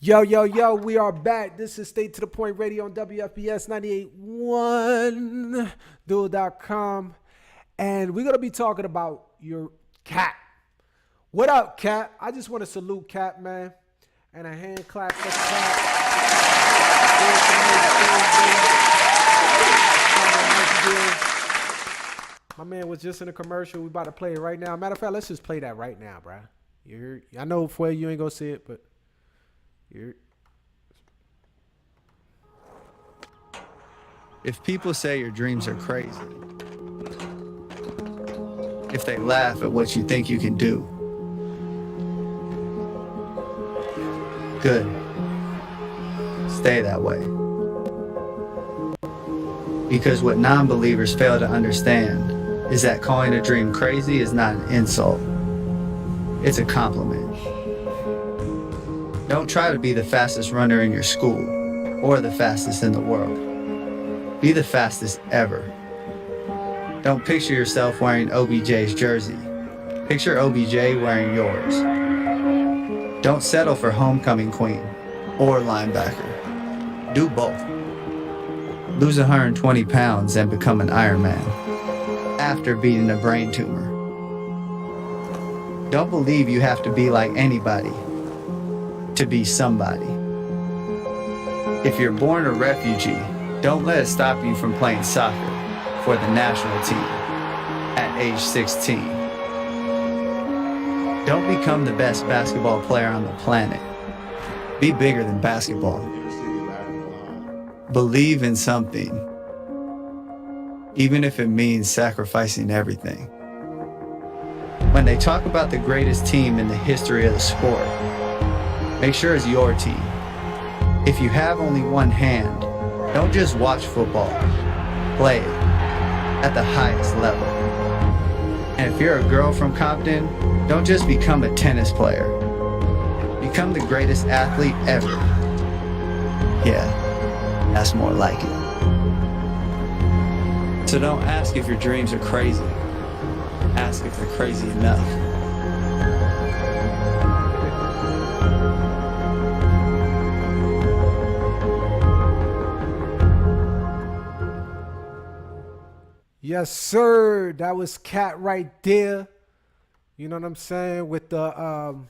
Yo, yo, yo, we are back. This is Stay to the Point Radio on WFBS 98.1, dual.com. And we're going to be talking about your cat. What up, Cat? I just want to salute Cat, man. And a hand clap for Cat. My man was just in a commercial. We about to play it right now. Matter of fact, let's just play that right now, bro. I know Fuego, you ain't going to see it, but you're. If people say your dreams are crazy, if they laugh at what you think you can do, good. Stay that way. Because what non-believers fail to understand is that calling a dream crazy is not an insult. It's a compliment. Don't try to be the fastest runner in your school or the fastest in the world. Be the fastest ever. Don't picture yourself wearing OBJ's jersey. Picture OBJ wearing yours. Don't settle for homecoming queen or linebacker. Do both. Lose 120 pounds and become an Iron Man after beating a brain tumor. Don't believe you have to be like anybody to be somebody. If you're born a refugee, don't let it stop you from playing soccer for the national team at age 16. Don't become the best basketball player on the planet. Be bigger than basketball. Believe in something, even if it means sacrificing everything. When they talk about the greatest team in the history of the sport, make sure it's your team. If you have only one hand, don't just watch football, play it at the highest level. And if you're a girl from Compton, don't just become a tennis player. Become the greatest athlete ever. Yeah, that's more like it. So don't ask if your dreams are crazy. Ask if they're crazy enough. Yes, sir. That was Cat right there. You know what I'm saying? With the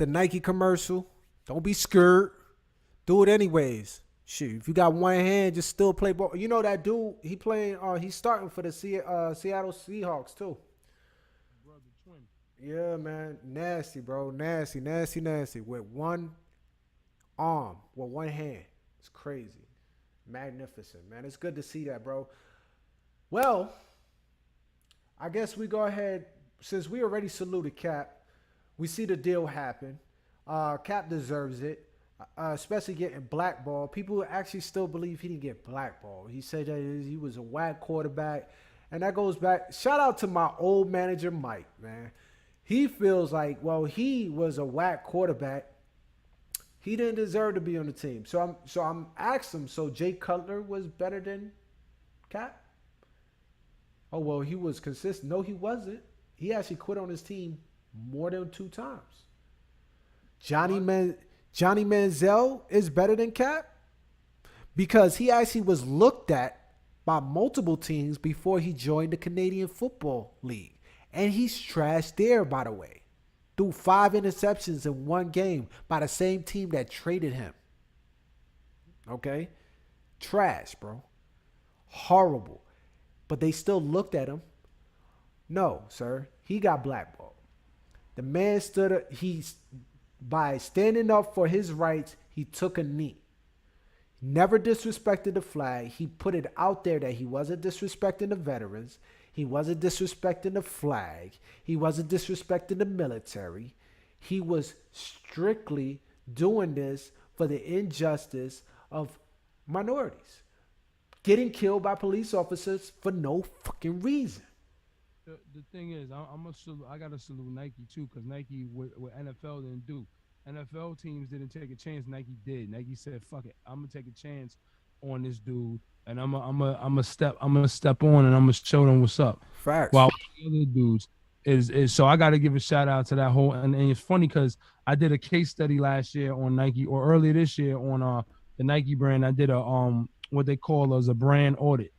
Nike commercial. Don't be scared. Do it anyways. Shoot, if you got one hand, just still play ball. You know that dude, he's starting for the Seattle Seahawks too. Yeah, man. Nasty, bro. Nasty, nasty, nasty. With one arm, with one hand. It's crazy. Magnificent, man. It's good to see that, bro. Well, I guess we go ahead, since we already saluted Cap, we see the deal happen. Cap deserves it, especially getting blackballed. People actually still believe he didn't get blackballed. He said that he was a whack quarterback. And that goes back, shout out to my old manager, Mike, man. He feels like, well, he was a whack quarterback. He didn't deserve to be on the team. So I'm asking him, so Jay Cutler was better than Cap? Oh, well, he was consistent. No, he wasn't. He actually quit on his team more than 2 times. Johnny Manziel is better than Cap because he actually was looked at by multiple teams before he joined the Canadian Football League. And he's trashed there, by the way. Threw 5 interceptions in one game by the same team that traded him. Okay? Trash, bro. Horrible. But they still looked at him. No, sir. He got blackballed. The man by standing up for his rights, he took a knee. Never disrespected the flag. He put it out there that he wasn't disrespecting the veterans. He wasn't disrespecting the flag. He wasn't disrespecting the military. He was strictly doing this for the injustice of minorities. Getting killed by police officers for no fucking reason. The thing is, I gotta salute Nike too, because Nike what NFL didn't do. NFL teams didn't take a chance. Nike did. Nike said, "Fuck it, I'm gonna take a chance on this dude, and I'm gonna step on, and I'm gonna show them what's up." Facts. While the other dudes, is so I got to give a shout out to that whole, and it's funny because I did a case study last year on Nike, or earlier this year on the Nike brand. I did a what they call as a brand audit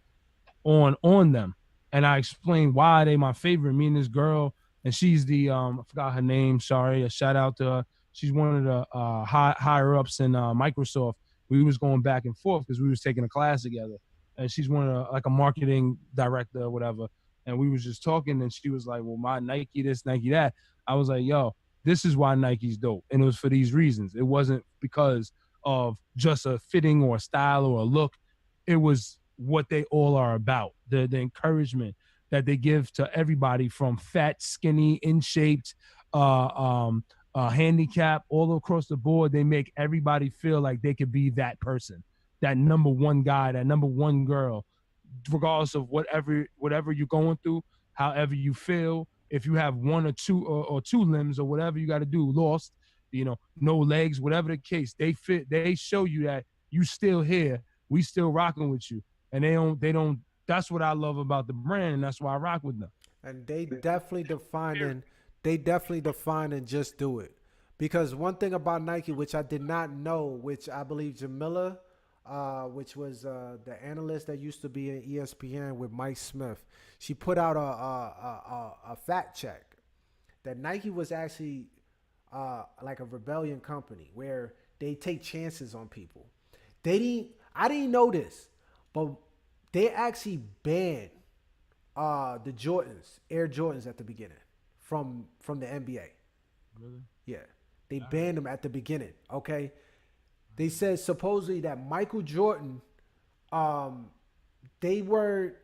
on them, and I explained why they my favorite. Me and this girl, and she's the I forgot her name. Sorry, a shout out to her. She's one of the higher ups in Microsoft. We was going back and forth because we was taking a class together, and she's one of the, like a marketing director or whatever. And we was just talking, and she was like, "Well, my Nike this, Nike that." I was like, "Yo, this is why Nike's dope," and it was for these reasons. It wasn't because of just a fitting or a style or a look. It was what they all are about. The encouragement that they give to everybody from fat, skinny, in shaped, handicap, all across the board. They make everybody feel like they could be that person, that number one guy, that number one girl, regardless of whatever you're going through, however you feel. If you have one or two limbs or whatever you got to do, lost, no legs, whatever the case, they show you that you still here, we still rocking with you, and they don't. That's what I love about the brand, and that's why I rock with them. And they definitely defining just do it. Because one thing about Nike, which I did not know, which I believe Jamila, which was the analyst that used to be in ESPN with Mike Smith, she put out a fact check that Nike was actually like a rebellion company where they take chances on people. I didn't know this, but they actually banned the Jordans, Air Jordans at the beginning from the NBA. Really? Yeah. They banned them at the beginning, okay? They said supposedly that Michael Jordan, they were,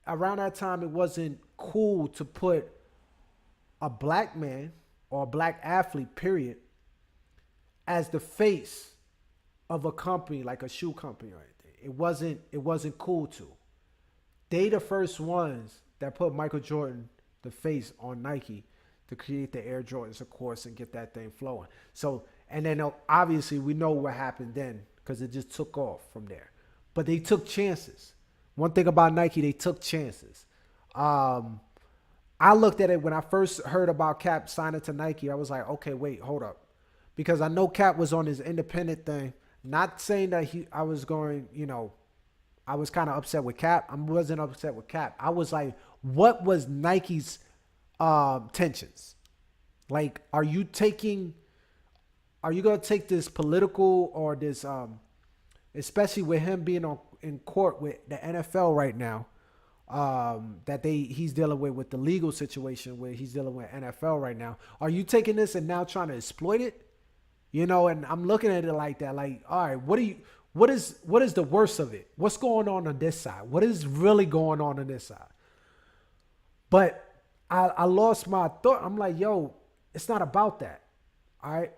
around that time, it wasn't cool to put a black man or a black athlete, period, as the face of a company, like a shoe company or anything. It wasn't cool to. They the first ones that put Michael Jordan, the face, on Nike to create the Air Jordans, of course, and get that thing flowing. So, and then obviously we know what happened then because it just took off from there. But they took chances. One thing about Nike, they took chances. I looked at it when I first heard about Cap signing to Nike. I was like, okay, wait, hold up. Because I know Cap was on his independent thing. Not saying that I was going, I was kind of upset with Cap. I wasn't upset with Cap. I was like, what was Nike's tensions? Like, are you going to take this political or this, especially with him being in court with the NFL right now, that he's dealing with the legal situation where he's dealing with NFL right now. Are you taking this and now trying to exploit it? And I'm looking at it like that. Like, all right, what is the worst of it? What's going on this side? What is really going on this side? But I lost my thought. I'm like, yo, it's not about that. All right.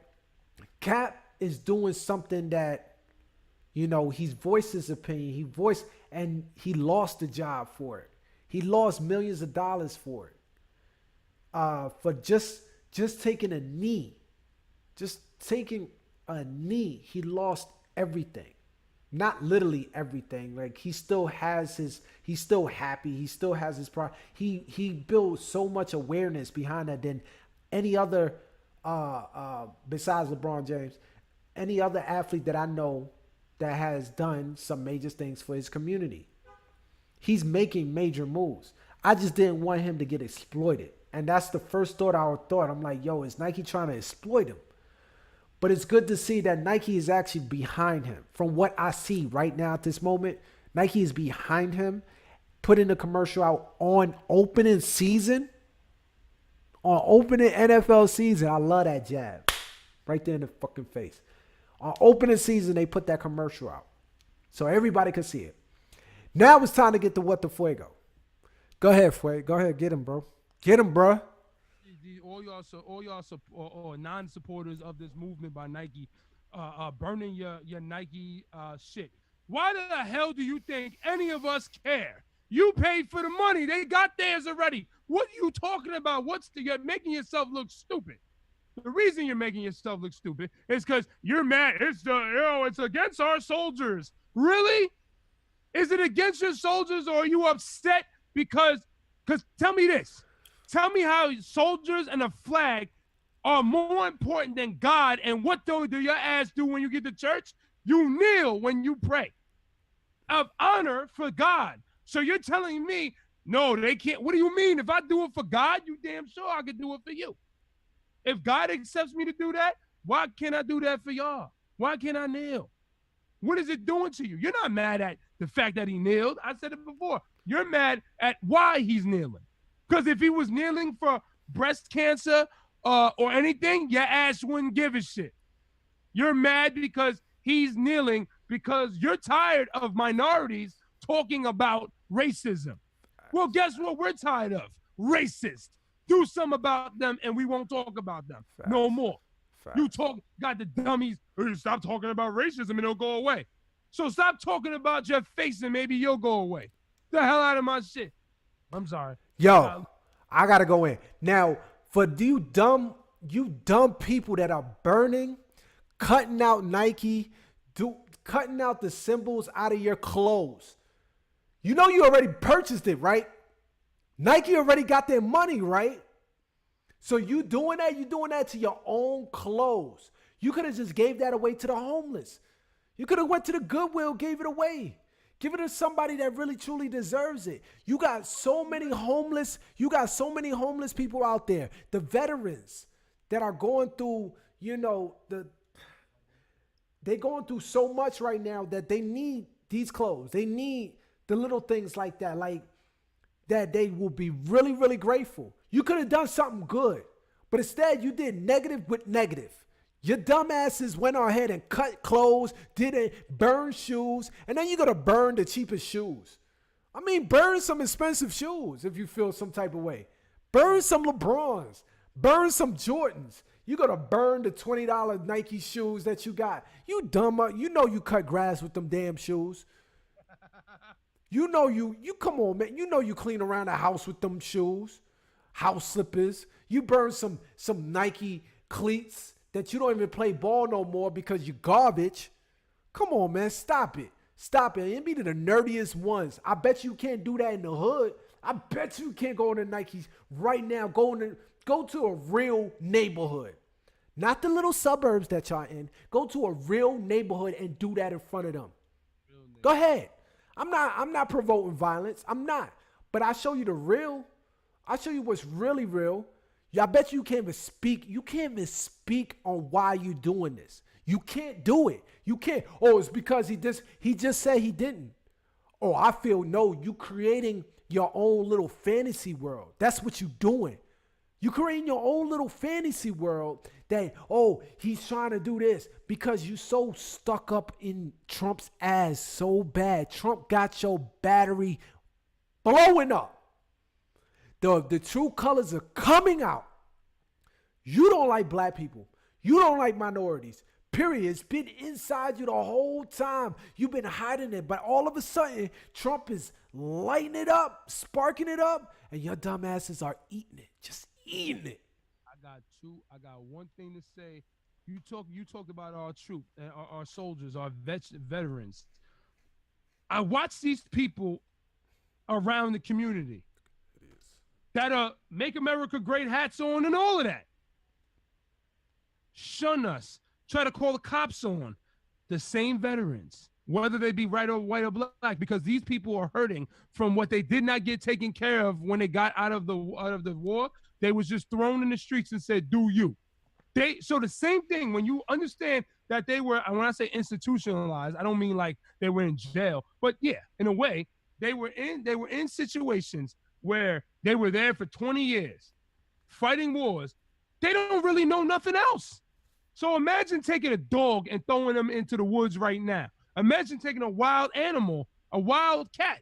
Cap is doing something that, he's voiced his opinion. And he lost the job for it. He lost millions of dollars for it. For just taking a knee. Just taking a knee. He lost everything. Not literally everything. Like, he's still happy. He still has his pride. He built so much awareness behind that than any other, besides LeBron James, any other athlete that I know that has done some major things for his community. He's making major moves. I just didn't want him to get exploited. And that's the first thought I thought. I'm like, yo, is Nike trying to exploit him? But it's good to see that Nike is actually behind him. From what I see right now at this moment, Nike is behind him, putting the commercial out on opening season. On opening NFL season. I love that jab. Right there in the fucking face. On opening season, they put that commercial out. So everybody could see it. Now it's time to get to What the Fuego. Go ahead, Fuego. Go ahead, get him, bro. Get him, bro. All y'all or non-supporters of this movement by Nike, burning your Nike shit. Why the hell do you think any of us care? You paid for the money. They got theirs already. What are you talking about? You're making yourself look stupid. The reason you're making yourself look stupid is because you're mad. It's against our soldiers. Really? Is it against your soldiers, or are you upset because tell me this. Tell me how soldiers and a flag are more important than God. And what do your ass do when you get to church? You kneel when you pray of honor for God. So you're telling me, no, they can't. What do you mean? If I do it for God, you damn sure I could do it for you. If God accepts me to do that, why can't I do that for y'all? Why can't I kneel? What is it doing to you? You're not mad at the fact that he kneeled. I said it before. You're mad at why he's kneeling. Because if he was kneeling for breast cancer or anything, your ass wouldn't give a shit. You're mad because he's kneeling because you're tired of minorities talking about racism. Well, guess what we're tired of? Racist. Do something about them and we won't talk about them no more. You got the dummies, stop talking about racism and it'll go away. So stop talking about your face and maybe you'll go away. The hell out of my shit. I'm sorry. Yo, I gotta go in. Now, for you dumb people that are burning, cutting out Nike, cutting out the symbols out of your clothes. You know you already purchased it, right? Nike already got their money, right? So you doing that to your own clothes. You could have just gave that away to the homeless. You could have went to the Goodwill, gave it away. Give it to somebody that really truly deserves it. You got so many homeless people out there. The veterans that are going through, they're going through so much right now that they need these clothes. They need the little things like that, that they will be really, really grateful. You could have done something good, but instead you did negative with negative. Your dumbasses went ahead and cut clothes, burn shoes, and then you're going to burn the cheapest shoes. I mean, burn some expensive shoes if you feel some type of way. Burn some LeBrons. Burn some Jordans. You're going to burn the $20 Nike shoes that you got. You dumb. You know you cut grass with them damn shoes. You know you come on, man. You know you clean around the house with them shoes. House slippers. You burn some Nike cleats that you don't even play ball no more because you're garbage. Come on, man. Stop it. It be the nerdiest ones. I bet you can't do that in the hood. I bet you can't go into Nikes right now. Go to a real neighborhood. Not the little suburbs that y'all in. Go to a real neighborhood and do that in front of them. Go ahead. I'm not provoking violence. I'm not. But I show you the real. I show you what's really real. I bet you can't even speak. You can't even speak on why you doing this. You can't do it. You can't. Oh, it's because he just said he didn't. Oh, I feel no. You creating your own little fantasy world. That's what you doing. You creating your own little fantasy world that, oh, he's trying to do this because you so stuck up in Trump's ass so bad. Trump got your battery blowing up. The true colors are coming out. You don't like black people. You don't like minorities. Period. It's been inside you the whole time. You've been hiding it. But all of a sudden, Trump is lighting it up, sparking it up, and your dumbasses are eating it. Just eating it. I got one thing to say. You talked about our troops, our soldiers, our veterans. I watch these people around the community that are Make America Great hats on and all of that. Shun us. Try to call the cops on the same veterans, whether they be white or black, because these people are hurting from what they did not get taken care of when they got out of the war. They was just thrown in the streets and said, do you. So the same thing, when you understand that they were, when I say institutionalized, I don't mean like they were in jail, but yeah, in a way, they were in situations where they were there for 20 years fighting wars. They don't really know nothing else. So imagine taking a dog and throwing them into the woods right now. Imagine taking a wild animal, a wild cat,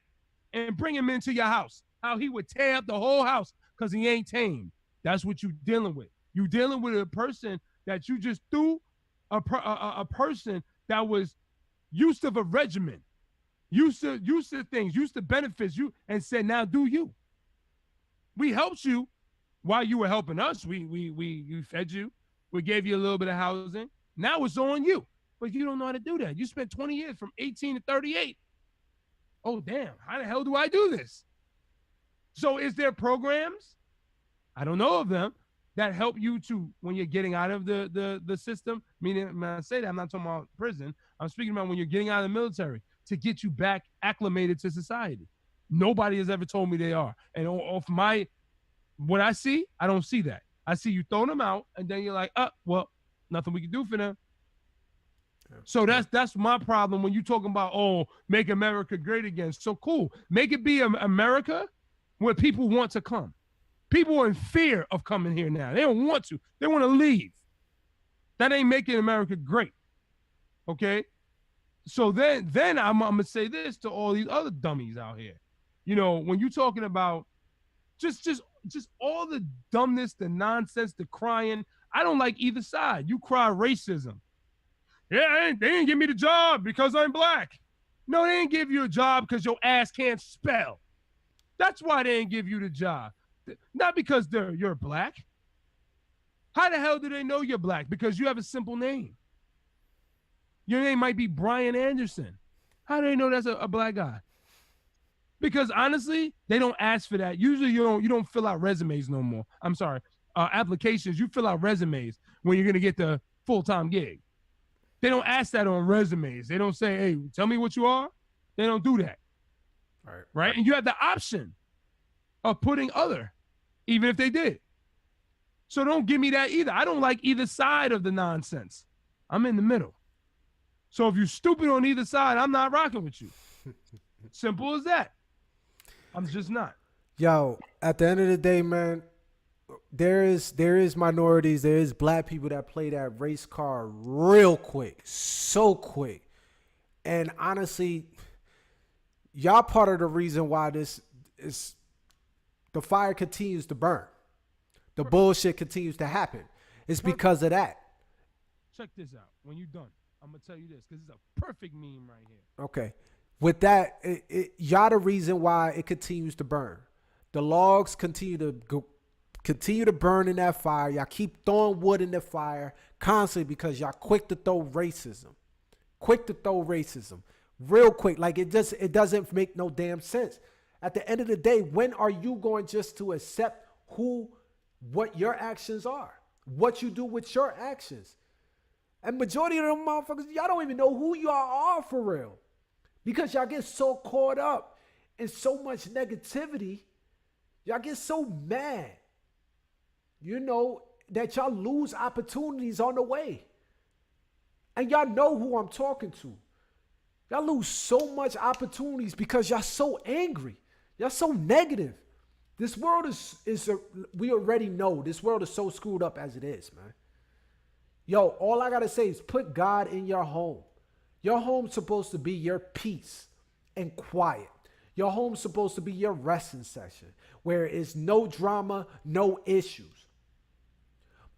and bring him into your house. How he would tear up the whole house because he ain't tamed. That's what you're dealing with. You're dealing with a person that you just threw, a person that was used to a regimen, used to things, used to benefits, and said, now do you. We helped you while you were helping us. We fed you. We gave you a little bit of housing. Now it's on you. But you don't know how to do that. You spent 20 years from 18 to 38. Oh, damn. How the hell do I do this? So is there programs I don't know of them that help you to when you're getting out of the system. Meaning, when I say that, I'm not talking about prison. I'm speaking about when you're getting out of the military to get you back acclimated to society. Nobody has ever told me they are. And off my what I see, I don't see that. I see you throwing them out, and then you're like, well, nothing we can do for them. So that's my problem when you're talking about, oh, make America great again. So cool. Make it be America where people want to come. People are in fear of coming here now. They don't want to. They want to leave. That ain't making America great. Okay? So then I'm going to say this to all these other dummies out here. You know, when you're talking about just all the dumbness, the nonsense, the crying, I don't like either side. You cry racism. Yeah, they didn't give me the job because I'm black. No, they didn't give you a job because your ass can't spell. That's why they didn't give you the job. Not because you're black. How the hell do they know you're black? Because you have a simple name. Your name might be Brian Anderson. How do they know that's a black guy? Because honestly, they don't ask for that. Usually you don't fill out resumes no more. I'm sorry, applications. You fill out resumes when you're gonna get the full-time gig. They don't ask that on resumes. They don't say, hey, tell me what you are. They don't do that. Right? And you have the option of putting other, even if they did. So don't give me that either. I don't like either side of the nonsense. I'm in the middle. So if you're stupid on either side, I'm not rocking with you. Simple as that. I'm just not. Yo, at the end of the day, man, there is minorities, there is black people that play that race card real quick, so quick. And honestly, y'all part of the reason why this is the fire continues to burn. The bullshit continues to happen. It's because of that. Check this out. When you're done, I'm going to tell you this because it's a perfect meme right here. Okay. With that, y'all the reason why it continues to burn. The logs continue to burn in that fire. Y'all keep throwing wood in the fire constantly because y'all quick to throw racism. Real quick. Like it doesn't make no damn sense. At the end of the day, when are you going just to accept what your actions are? What you do with your actions? And majority of them motherfuckers, y'all don't even know who y'all are for real. Because y'all get so caught up in so much negativity, y'all get so mad, you know, that y'all lose opportunities on the way. And y'all know who I'm talking to. Y'all lose so much opportunities because y'all so angry. Y'all so negative. This world we already know this world is so screwed up as it is, man. Yo, all I got to say is put God in your home. Your home's supposed to be your peace and quiet. Your home's supposed to be your resting session where it's no drama, no issues.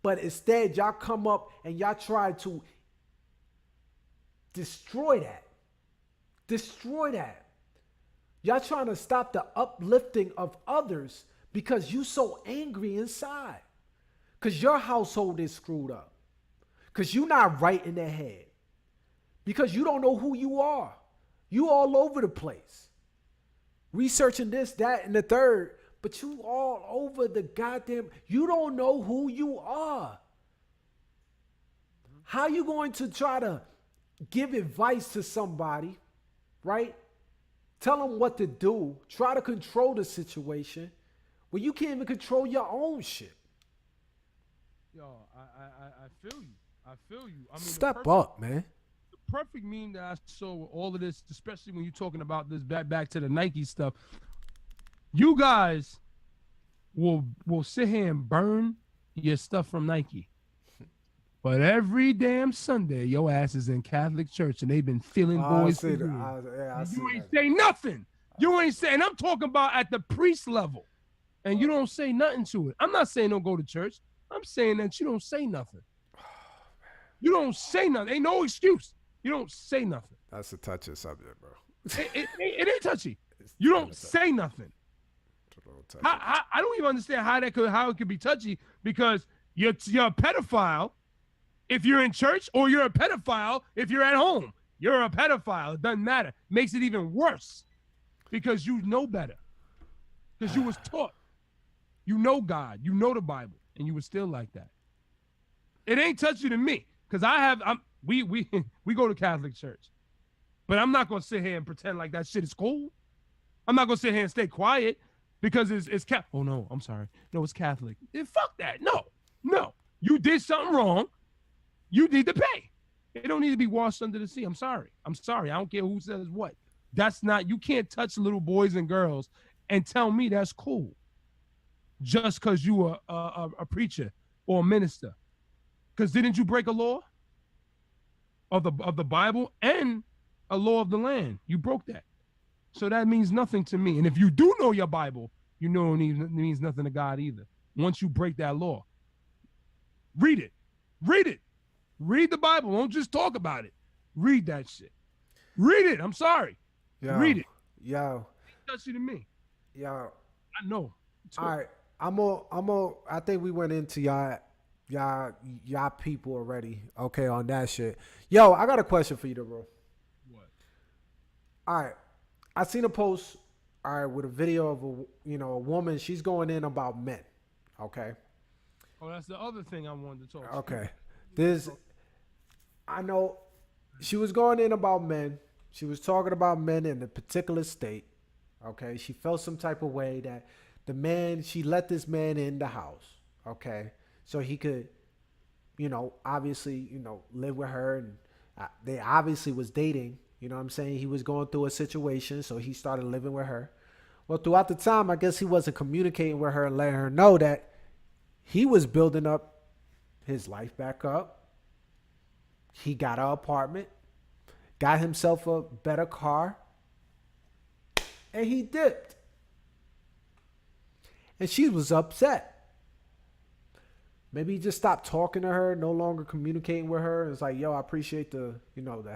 But instead, y'all come up and y'all try to destroy that. Y'all trying to stop the uplifting of others because you so angry inside. Because your household is screwed up. Because you're not right in the head. Because you don't know who you are. You all over the place. Researching this, that, and the third. But you all over the goddamn... You don't know who you are. How you going to try to give advice to somebody, right? Tell them what to do. Try to control the situation when you can't even control your own shit. Yo, I feel you. I feel you. I mean, Step up, man. Perfect meme that I saw with all of this, especially when you're talking about this back to the Nike stuff. You guys will sit here and burn your stuff from Nike. But every damn Sunday, your ass is in Catholic church and they've been feeling boys for years. You ain't say nothing. You ain't saying, I'm talking about at the priest level. And you don't say nothing to it. I'm not saying don't go to church. I'm saying that you don't say nothing. You don't say nothing. Ain't no excuse. You don't say nothing. That's a touchy subject, bro. It ain't touchy. You don't say nothing. I don't even understand how it could be touchy because you're a pedophile if you're in church or you're a pedophile if you're at home. You're a pedophile. It doesn't matter. Makes it even worse because you know better. Because you was taught. You know God. You know the Bible, and you were still like that. It ain't touchy to me because we we go to Catholic church, but I'm not gonna sit here and pretend like that shit is cool. I'm not gonna sit here and stay quiet because it's Oh no, I'm sorry. No, it's Catholic. Fuck that. No. You did something wrong. You need to pay. It don't need to be washed under the sea. I'm sorry. I don't care who says what. That's not. You can't touch little boys and girls and tell me that's cool just because you are a preacher or a minister. Because didn't you break a law of the Bible and a law of the land? You broke that. So that means nothing to me. And if you do know your Bible, you know it means nothing to God either. Once you break that law, read it. Read the Bible. Don't just talk about it. Read that shit. Read it. I'm sorry. Read it. Yo. Touchy to me. Yo. I know. All right. I think we went into y'all people already. Okay, on that shit. Yo, I got a question for you though, bro. What? All right. I seen a post, all right, with a video of a woman. She's going in about men. Okay. Oh, that's the other thing I wanted to talk. Okay. I know she was going in about men. She was talking about men in a particular state. Okay. She felt some type of way that she let this man in the house. Okay. So he could, obviously, live with her. And they obviously was dating. You know what I'm saying? He was going through a situation. So he started living with her. Well, throughout the time, I guess he wasn't communicating with her and letting her know that he was building up his life back up. He got an apartment, got himself a better car, and he dipped. And she was upset. Maybe he just stopped talking to her, no longer communicating with her. It's like, yo, I appreciate the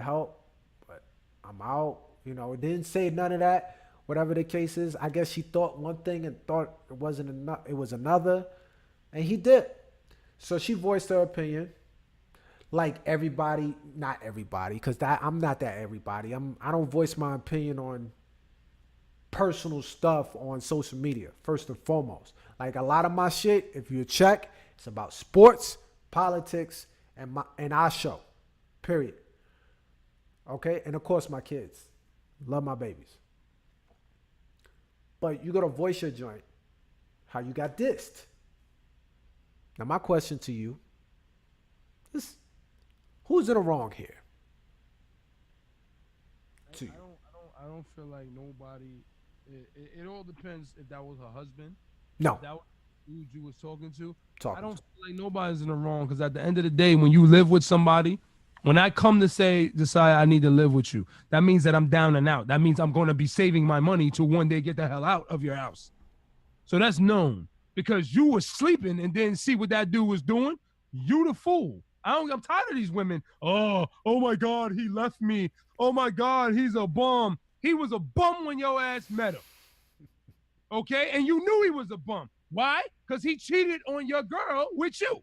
help, but I'm out. It didn't say none of that. Whatever the case is, I guess she thought one thing and thought it wasn't enough. It was another, and he did. So she voiced her opinion. Like everybody, not everybody, because I'm not that everybody. I don't voice my opinion on personal stuff on social media, first and foremost. Like a lot of my shit, if you check, it's about sports, politics, and our show. Period. Okay? And of course my kids. Love my babies. But you gotta voice your joint. How you got dissed. Now my question to you is, who's in the wrong here? I don't feel like nobody. It all depends if that was her husband. No. If that was who you was talking to. I to. don't feel like nobody's in the wrong because at the end of the day, when you live with somebody, when I come to decide I need to live with you, that means that I'm down and out. That means I'm going to be saving my money to one day get the hell out of your house. So that's known because you were sleeping and didn't see what that dude was doing. You the fool. I'm tired of these women. Oh my God, he left me. Oh my God, he's a bum. He was a bum when your ass met him. Okay? And you knew he was a bum. Why? Because he cheated on your girl with you.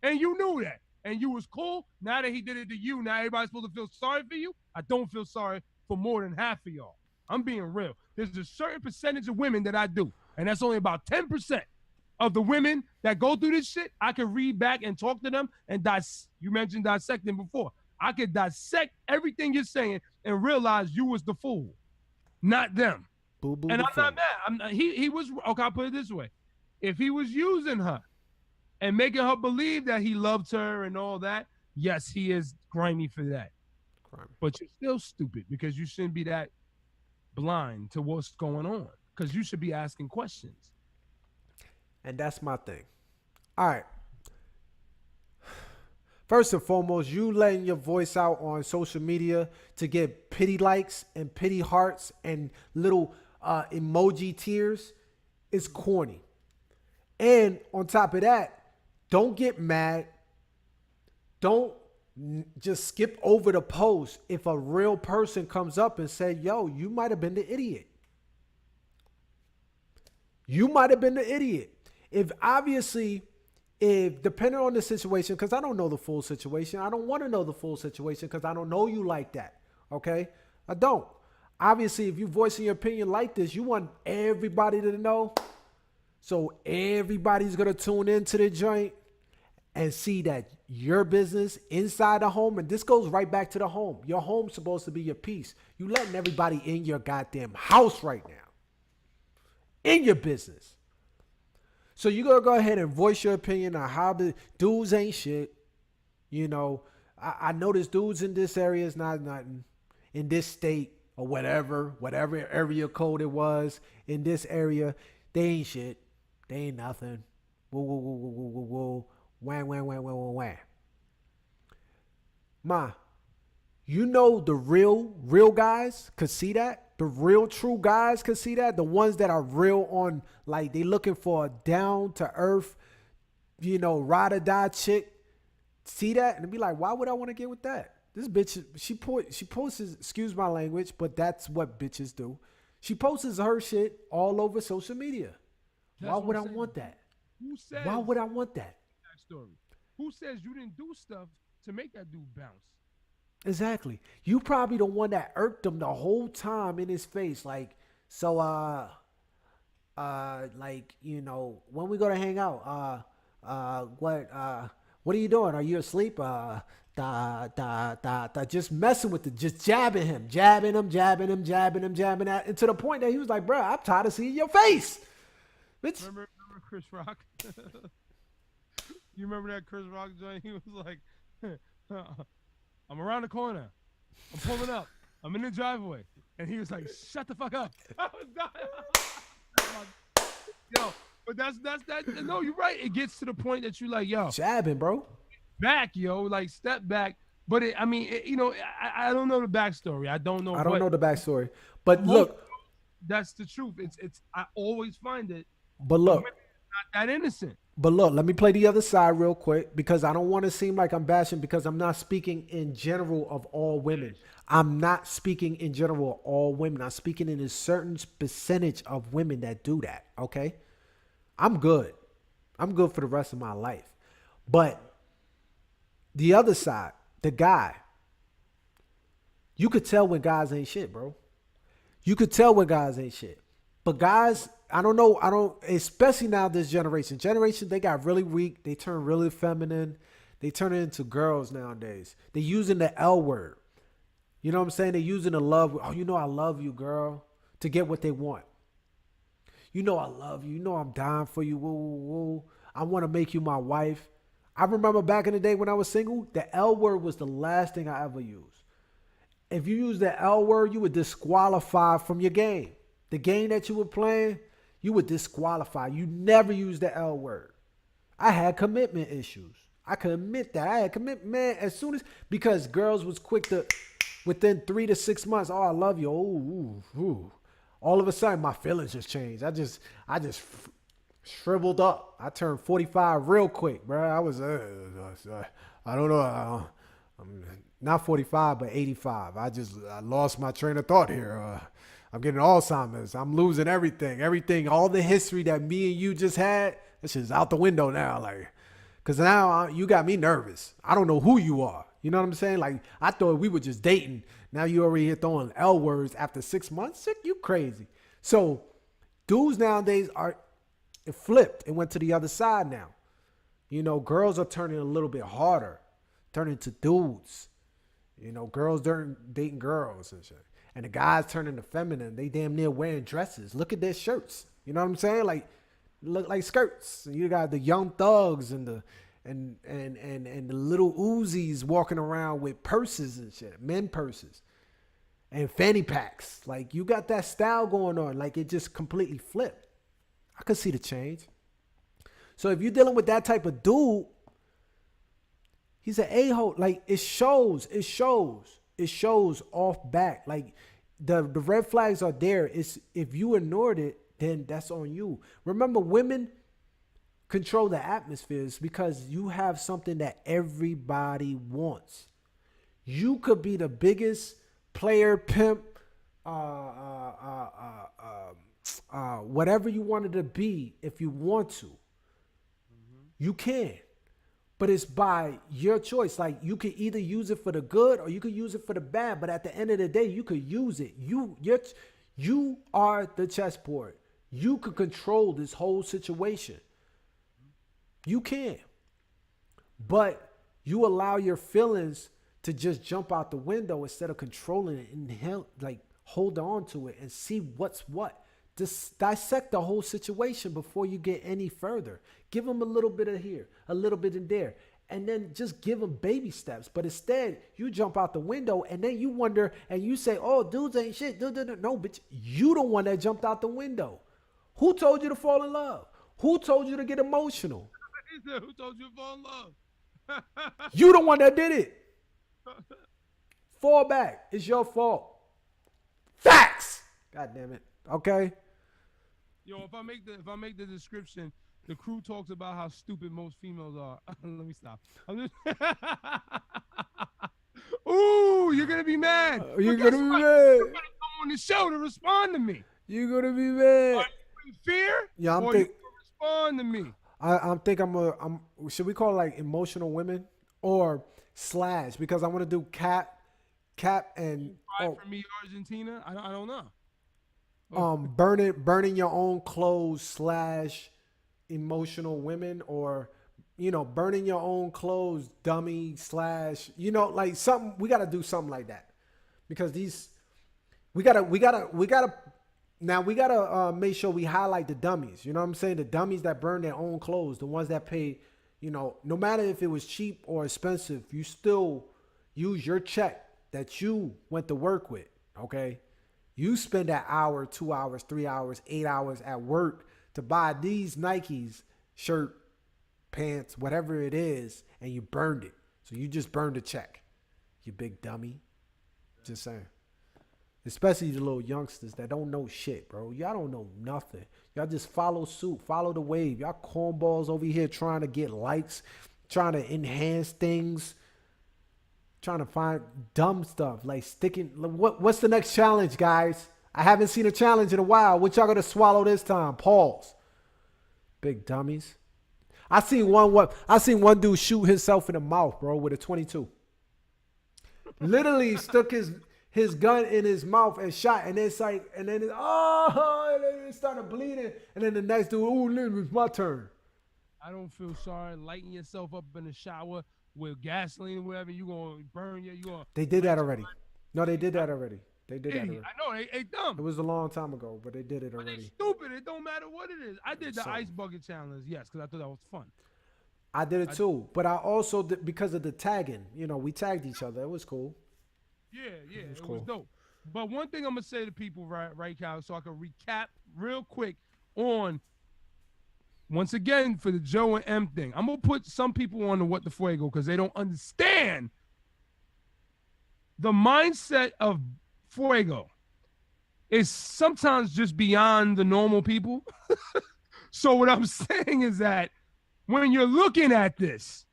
And you knew that. And you was cool. Now that he did it to you, now everybody's supposed to feel sorry for you? I don't feel sorry for more than half of y'all. I'm being real. There's a certain percentage of women that I do. And that's only about 10% of the women that go through this shit. I can read back and talk to them and you mentioned dissecting before. I could dissect everything you're saying and realize you was the fool, not them. Boo, boo, and I'm fool. not mad. He was, okay, I'll put it this way. If he was using her and making her believe that he loved her and all that, yes, he is grimy for that. Grimy. But you're still stupid because you shouldn't be that blind to what's going on because you should be asking questions. And that's my thing. All right. First and foremost, you letting your voice out on social media to get pity likes and pity hearts and little emoji tears is corny. And on top of that, don't get mad. Don't just skip over the post if a real person comes up and say, yo, you might have been the idiot. You might have been the idiot. If depending on the situation, because I don't know the full situation, I don't want to know the full situation because I don't know you like that. Okay? I don't. Obviously, if you're voicing your opinion like this, you want everybody to know. So everybody's gonna tune into the joint and see that your business inside the home, and this goes right back to the home. Your home's supposed to be your peace. You letting everybody in your goddamn house right now. In your business. So you gotta go ahead and voice your opinion on how the dudes ain't shit. You know, I noticed dudes in this area is not nothing. In this state or whatever area code it was, in this area, they ain't shit. They ain't nothing. Woo, woo, woo, woo, woo, woo, woo. Wham, wham, wham, wham, wham, wham. Ma, you know the real guys could see that? The real true guys could see that? The ones that are real on, like, they looking for a down to earth, you know, ride or die chick. See that? And be like, why would I want to get with that? This bitch, she posts, excuse my language, but that's what bitches do. She posts her shit all over social media. Why would I want that? Who says? Why would I want that? Story. Who says you didn't do stuff to make that dude bounce? Exactly. You probably the one that irked him the whole time in his face. Like, so, like, you know, when we gonna hang out? What are you doing? Are you asleep? Just messing with it, just jabbing him, and to the point that he was like, bro, I'm tired of seeing your face. Bitch. Remember Chris Rock? You remember that Chris Rock joint? He was like, I'm around the corner. I'm pulling up. I'm in the driveway. And he was like, shut the fuck up. I was dying. Yo, but that's that. No, you're right. It gets to the point that you like, yo. Jabbing, bro. Back, yo. Like, step back. But, you know, I don't know the backstory. I don't know. I don't know the backstory. But look. That's the truth. It's. I always find it. But look. Not that innocent. But look, let me play the other side real quick because I don't want to seem like I'm bashing because I'm not speaking in general of all women. I'm not speaking in general of all women. I'm speaking in a certain percentage of women that do that, okay? I'm good. I'm good for the rest of my life. But the other side, the guy, you could tell when guys ain't shit, bro. You could tell when guys ain't shit. But guys, I don't know, especially now this generation, they got really weak. They turn really feminine. They turn it into girls nowadays. They're using the L word. You know what I'm saying? They're using the love. Oh, you know I love you, girl, to get what they want. You know I love you. You know I'm dying for you. Woo, woo, woo. I want to make you my wife. I remember back in the day when I was single, the L word was the last thing I ever used. If you use the L word, you would disqualify from your game. The game that you were playing, you would disqualify. You never use the L word. I had commitment issues. I can admit that. I had commitment, man, as soon as, because girls was quick to, within 3 to 6 months, oh, I love you. Oh, ooh, ooh. All of a sudden, my feelings just changed. I just shriveled up. I turned 45 real quick, bro. I was, I don't know. I'm not 45, but 85. I lost my train of thought here. I'm getting Alzheimer's. I'm losing everything, all the history that me and you just had, that shit's out the window now. Like, cause now you got me nervous. I don't know who you are. You know what I'm saying? Like, I thought we were just dating. Now you already here throwing L words after 6 months. Sick, you crazy. So dudes nowadays it flipped. It went to the other side now. You know, girls are turning a little bit harder, turning to dudes. You know, girls dating girls and shit. And the guys turning to feminine. They damn near wearing dresses. Look at their shirts. You know what I'm saying? Like, look like skirts. You got the young thugs and the little Uzis walking around with purses and shit, men purses and fanny packs. Like, you got that style going on. Like, it just completely flipped. I could see the change. So if you're dealing with that type of dude, he's an a-hole. Like, it shows off back. Like, the red flags are there. It's, if you ignored it, then that's on you. Remember, women control the atmospheres because you have something that everybody wants. You could be the biggest player, pimp, whatever you wanted to be if you want to. You can. But it's by your choice. Like, you can either use it for the good or you could use it for the bad. But at the end of the day, you could use it. You are the chessboard. You could control this whole situation. You can. But you allow your feelings to just jump out the window instead of controlling it and like hold on to it and see what's what. Just dissect the whole situation before you get any further. Give them a little bit of here, a little bit in there, and then just give them baby steps. But instead, you jump out the window and then you wonder and you say, "Oh, dudes ain't shit." No, bitch, you the one that jumped out the window. Who told you to fall in love? Who told you to get emotional? Who told you to fall in love? You the one that did it. Fall back. It's your fault. Facts. God damn it. Okay. Yo, if I make the description, the crew talks about how stupid most females are. Let me stop. Ooh, you're gonna be mad. You're gonna be mad. You're gonna come on the show to respond to me. You're gonna be mad. Are you in fear? Yeah, or you respond to me. I'm think I'm should we call it like emotional women or slash, because I want to do cap and For me, Argentina. I don't know. burning your own clothes slash emotional women, or burning your own clothes dummy slash like something. We got to do something like that, because we gotta make sure we highlight the dummies. You know what I'm saying? The dummies that burn their own clothes, the ones that pay, no matter if it was cheap or expensive, you still use your check that you went to work with. Okay. You spend that hour, 2 hours, 3 hours, 8 hours at work to buy these Nikes, shirt, pants, whatever it is, and you burned it. So you just burned a check. You big dummy. Just saying. Especially the little youngsters that don't know shit, bro. Y'all don't know nothing. Y'all just follow suit, follow the wave. Y'all cornballs over here trying to get likes, trying to enhance things, trying to find dumb stuff, like sticking. What's the next challenge, guys? I haven't seen a challenge in a while. What y'all gonna swallow this time? Pause. Big dummies. I seen one dude shoot himself in the mouth, bro, with a 22. Literally stuck his gun in his mouth and shot, and then it started bleeding, and then the next dude, it's my turn. I don't feel sorry. Lighting yourself up in the shower with gasoline, whatever, you gonna burn you. They did that already. No, they did that already. They did that already. I know they dumb. It was a long time ago, but they did it already. They stupid. It don't matter what it is. I did the ice bucket challenge, yes, because I thought that was fun. I did it too, but I also did because of the tagging. We tagged each other. It was cool. Yeah, it was dope. But one thing I'm gonna say to people, right, Cal, so I can recap real quick on. Once again, for the Joe and M thing, I'm going to put some people on the What the Fuego because they don't understand the mindset of Fuego is sometimes just beyond the normal people. So what I'm saying is that when you're looking at this,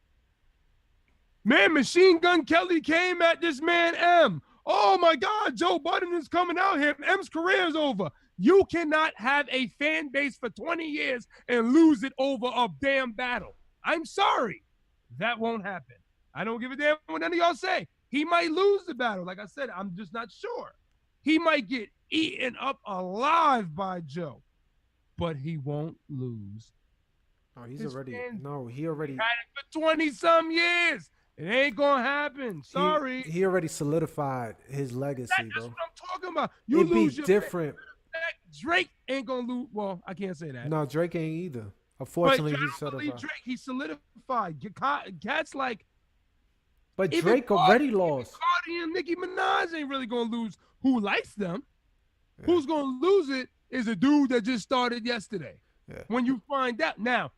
man, Machine Gun Kelly came at this man, M. Oh, my God, Joe Budden is coming out here. M's career is over. You cannot have a fan base for 20 years and lose it over a damn battle. I'm sorry. That won't happen. I don't give a damn what none of y'all say. He might lose the battle. Like I said, I'm just not sure. He might get eaten up alive by Joe, but he won't lose. Oh, he already had it for 20-some years. It ain't gonna happen. Sorry. He already solidified his legacy, that's bro. What I'm talking about. It'd lose your different. Drake ain't gonna lose. Well, I can't say that. No, Drake ain't either. Unfortunately, he solidified. Drake, he solidified. Cats like. But Drake already lost. Cardi and Nicki Minaj ain't really gonna lose. Who likes them? Yeah. Who's gonna lose it is a dude that just started yesterday. Yeah. When you find out now,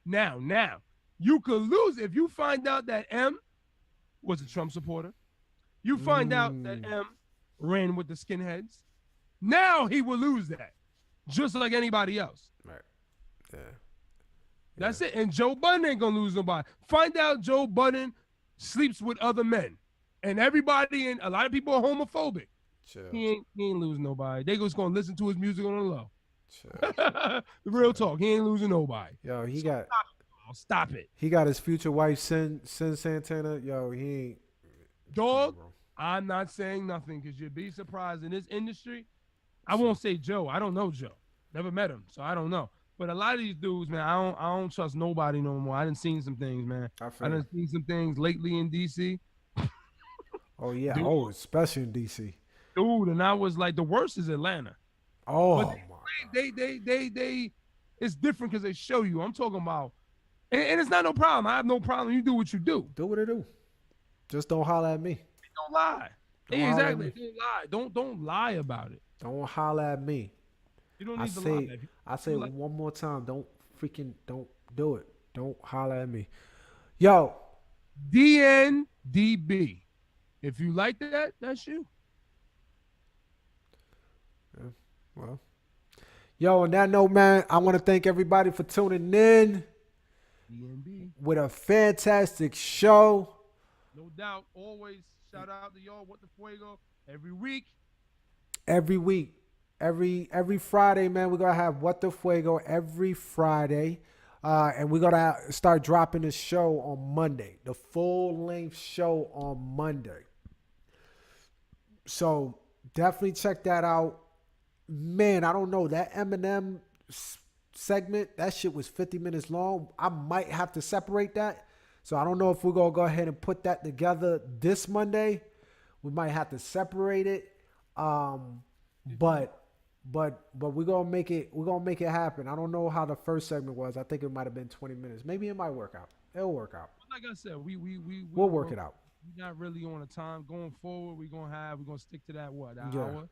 you could lose if you find out that M was a Trump supporter. You find out that M ran with the skinheads. Now he will lose that, just like anybody else. Right. Yeah. That's it. And Joe Budden ain't gonna lose nobody. Find out Joe Budden sleeps with other men, and everybody and a lot of people are homophobic. Chill. He ain't losing nobody. They just gonna listen to his music on the low. The real talk. He ain't losing nobody. Yo, stop it. He got his future wife, Sin Santana. Yo, he ain't. Dog, I'm not saying nothing because you'd be surprised in this industry. I won't say Joe. I don't know Joe. Never met him, so I don't know. But a lot of these dudes, man, I don't trust nobody no more. I done seen some things, man. I I feel you. done seen some things lately in DC, Oh yeah. dude, Oh, especially in DC. dude, and I was like, the worst is Atlanta. But Oh my God. they it's different because they show you. I'm talking about, and it's not no problem. I have no problem. You do what you do. Do what it do. Just don't holler at me. Don't lie. Don't Yeah, holler at exactly. me. Don't lie. Don't lie about it. Don't holler at me. You don't I need to lie. say If I say you it like, one more time. Don't do it. Don't holler at me. Yo, DNDB. If you like that, that's you. well. Yo, on that note, man, I want to thank everybody for tuning in DNB. with a fantastic show. No doubt. Always shout out to y'all. What the Fuego every week. Every week. Every Friday, man, we're gonna have What the Fuego every Friday. And we're gonna start dropping the show on Monday. The full length show on Monday. So definitely check that out. Man, I don't know. That Eminem segment, that shit was 50 minutes long. I might have to separate that. So I don't know if we're going to go ahead and put that together this Monday. We might have to separate it. But we're going to make it happen. I don't know how the first segment was. I think it might have been 20 minutes. Maybe it might work out. It'll work out. Like I said, We'll work it out. We're not really on a time going forward. We're gonna stick to that Yeah. hour.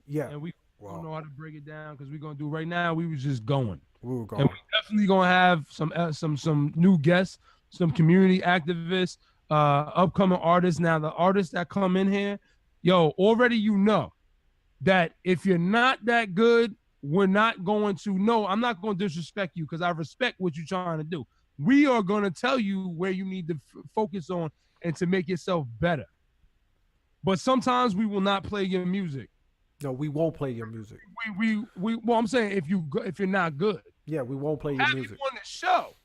Yeah. And we Wow. don't know how to break it down because we're gonna do right now. We was just going. We were And going. we definitely gonna have some new guests, some community activists, upcoming artists. Now the artists that come in here, yo, already you know that if you're not that good, we're not going to. No, I'm not going to disrespect you because I respect what you're trying to do. We are going to tell you where you need to focus on and to make yourself better. But sometimes we will not play your music. No, we won't play your music. Well, I'm saying if you're not good, Yeah, we won't play your have music. you on the show.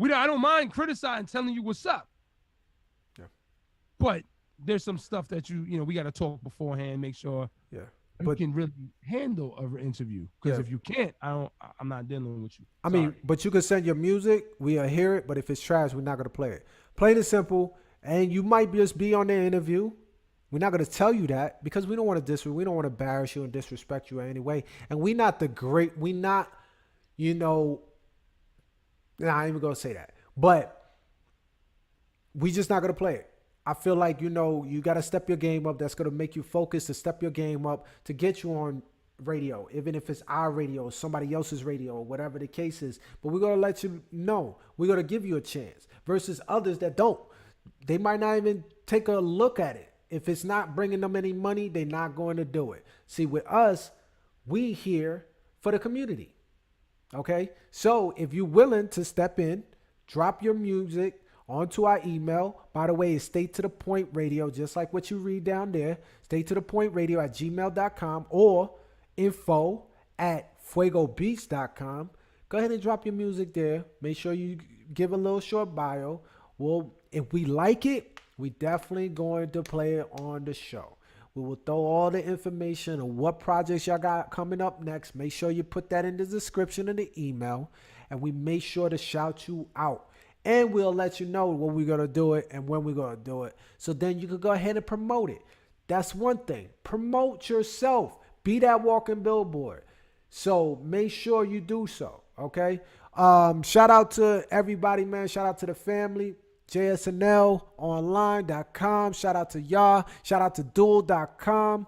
I don't mind criticizing, telling you what's up. Yeah. But there's some stuff that we got to talk beforehand, make sure Yeah. you But can really handle an interview. Because Yeah. if you can't, I'm not dealing with you. I mean, but you can send your music. We'll hear it. But if it's trash, we're not going to play it. Plain and simple. And you might just be on the interview. We're not going to tell you that because we don't want to we don't want to embarrass you and disrespect you in any way. And we not the great. We not, I ain't even going to say that. But we just not going to play it. I feel like, you got to step your game up. That's going to make you focus to step your game up to get you on radio, even if it's our radio or somebody else's radio or whatever the case is. But we're going to let you know. We're going to give you a chance versus others that don't. They might not even take a look at it. If it's not bringing them any money, they're not going to do it. See, with us, we here for the community. Okay? So if you're willing to step in, drop your music onto our email. By the way, it's Stay to the Point Radio, just like what you read down there. Stay to the Point Radio at gmail.com or info@fuegobeats.com. Go ahead and drop your music there. Make sure you give a little short bio. Well, if we like it, we definitely going to play it on the show. We will throw all the information on what projects y'all got coming up next. Make sure you put that in the description of the email, and we make sure to shout you out. And we'll let you know when we're going to do it and when we're going to do it. So then you can go ahead and promote it. That's one thing. Promote yourself. Be that walking billboard. So make sure you do so. Okay. Shout out to everybody, man. Shout out to the family. JSNLonline.com. Shout out to y'all. Shout out to duel.com.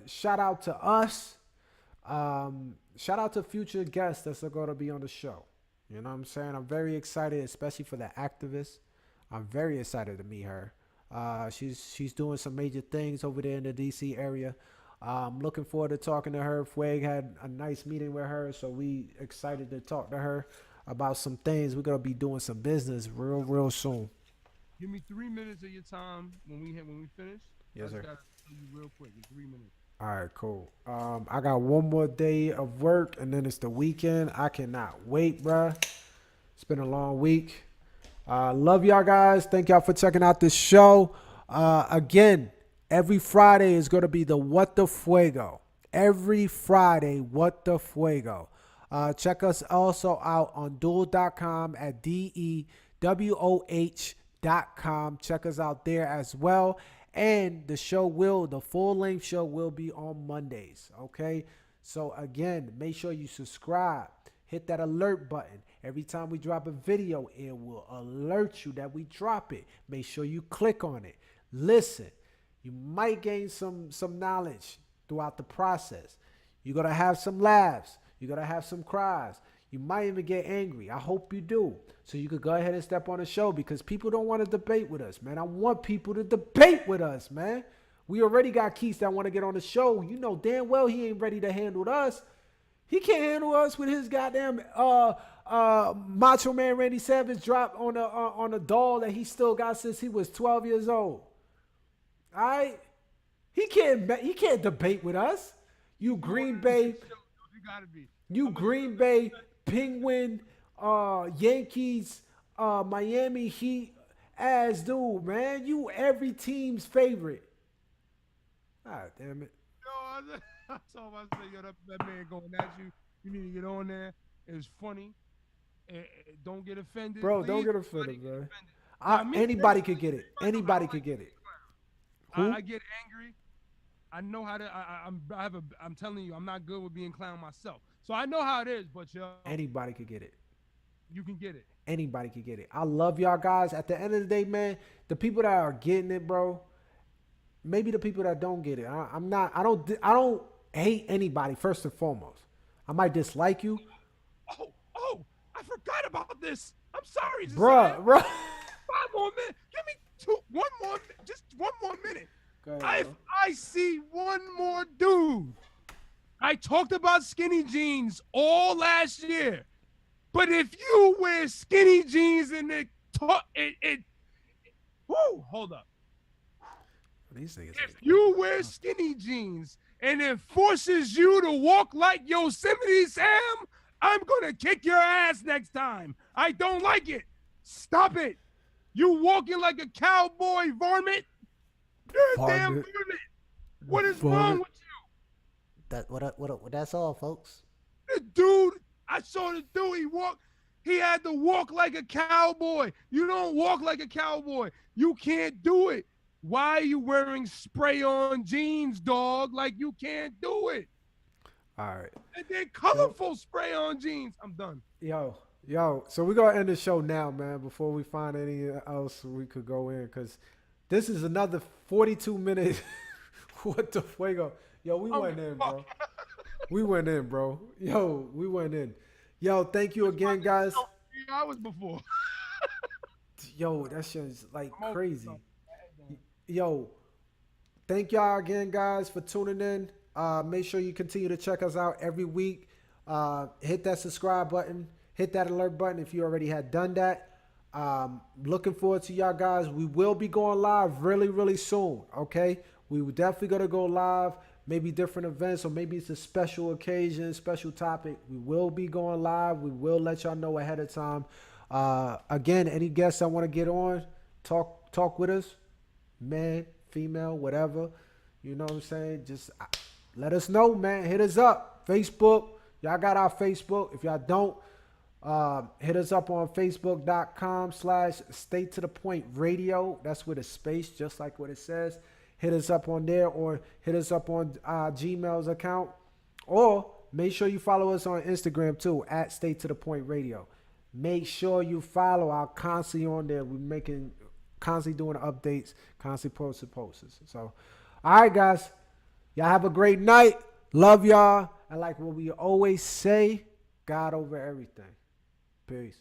Shout out to us. Shout out to future guests that's going to be on the show. You know what I'm saying? I'm very excited, especially for the activist. I'm very excited to meet her. She's doing some major things over there in the DC area. I'm looking forward to talking to her. Fueg had a nice meeting with her, so we excited to talk to her about some things. We're gonna be doing some business real soon. Give me 3 minutes of your time when we finish. Yes, sir. I gotta tell you real quick in 3 minutes. All right, cool. I got one more day of work, and then it's the weekend. I cannot wait, bruh. It's been a long week. Love y'all guys. Thank y'all for checking out this show. Again, every Friday is going to be the What the Fuego. every Friday. What the Fuego. Check us also out on duel.com at DEWOH.com. Check us out there as well. And the full length show will be on Mondays. Okay. So again, make sure you subscribe. Hit that alert button. Every time we drop a video, it will alert you that we drop it. Make sure you click on it. Listen, you might gain some knowledge throughout the process. You're going to have some laughs. You're going to have some cries. You might even get angry. I hope you do. So you could go ahead and step on the show because people don't want to debate with us, man. I want people to debate with us, man. We already got Keith that want to get on the show. You know damn well he ain't ready to handle us. He can't handle us with his goddamn Macho Man Randy Savage drop on a doll that he still got since he was 12 years old. All right? He can't debate with us. You Green Bay Penguin, Yankees, Miami Heat ass dude, man. You every team's favorite. God damn it. Yo, I saw myself, yo, that man going at you. You need to get on there. It's funny. Don't get offended. Bro, don't get offended, man. Anybody could get it. Anybody could get it. I get angry. I know how to. I'm telling you, I'm not good with being clown myself. So I know how it is. But yo, anybody could get it. You can get it. Anybody could get it. I love y'all guys. At the end of the day, man, the people that are getting it, bro. Maybe the people that don't get it. I don't hate anybody. First and foremost, I might dislike you. Oh! I forgot about this. I'm sorry, bro. 5 more minutes. Give me just one more minute. Ahead, I see one more dude. I talked about skinny jeans all last year, but if you wear skinny jeans and hold up. These niggas. If you wear skinny jeans and it forces you to walk like Yosemite Sam, I'm gonna kick your ass next time. I don't like it. Stop it. You walking like a cowboy varmint? You're a damn varmint. What is wrong with you? That's all, folks. The dude, I saw the dude. He had to walk like a cowboy. You don't walk like a cowboy. You can't do it. Why are you wearing spray-on jeans, dog? Like you can't do it. All right. And they're colorful spray-on jeans. I'm done. Yo. So we're going to end the show now, man, before we find anything else we could go in. Because this is another 42 minutes. What the fuego? Yo, we went in, bro. We went in, bro. Yo, we went in. Yo, thank you again, guys. 3 hours before. Yo, that shit is like crazy. Yo, thank y'all again, guys, for tuning in. Make sure you continue to check us out every week. Hit that subscribe button. Hit that alert button if you already had done that. Looking forward to y'all guys. We will be going live really, really soon, okay? We were definitely going to go live, maybe different events, or maybe it's a special occasion, special topic. We will be going live. We will let y'all know ahead of time. Again, any guests that want to get on, talk with us. Man, female, whatever. You know what I'm saying? Just let us know, man. Hit us up. Facebook. Y'all got our Facebook. If y'all don't, hit us up on facebook.com/Stay to the Point Radio. That's with a space, just like what it says. Hit us up on there, or hit us up on Gmail's account. Or make sure you follow us on Instagram too, @Stay to the Point Radio. Make sure you follow. I'm constantly on there. We're constantly doing updates, constantly posting posts. So, all right, guys. Y'all have a great night. Love y'all. And like what we always say, God over everything. Peace.